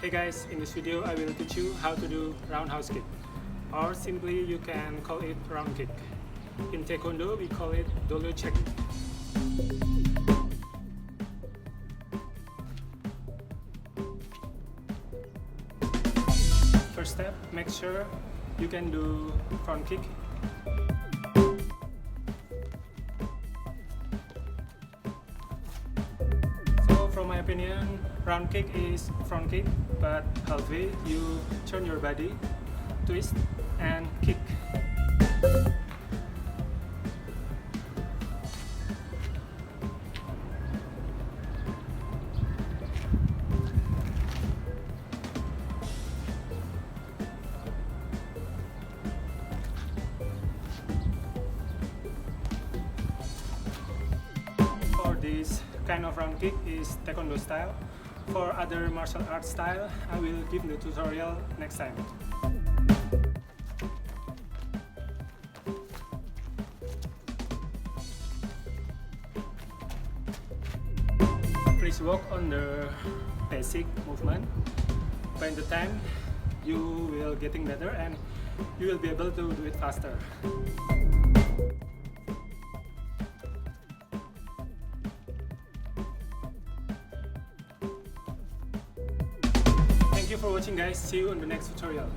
Hey guys, in this video I will teach you how to do roundhouse kick, or simply you can call it round kick. In Taekwondo we call it dolo check. First step, make sure you can do front kick. So from my opinion, round kick is front kick, but halfway you turn your body, twist and kick. This kind of round kick is Taekwondo style. For other martial arts style, I will give the tutorial next time. Please work on the basic movement. By the time you will getting better and you will be able to do it faster. Thank you for watching guys, see you on the next tutorial.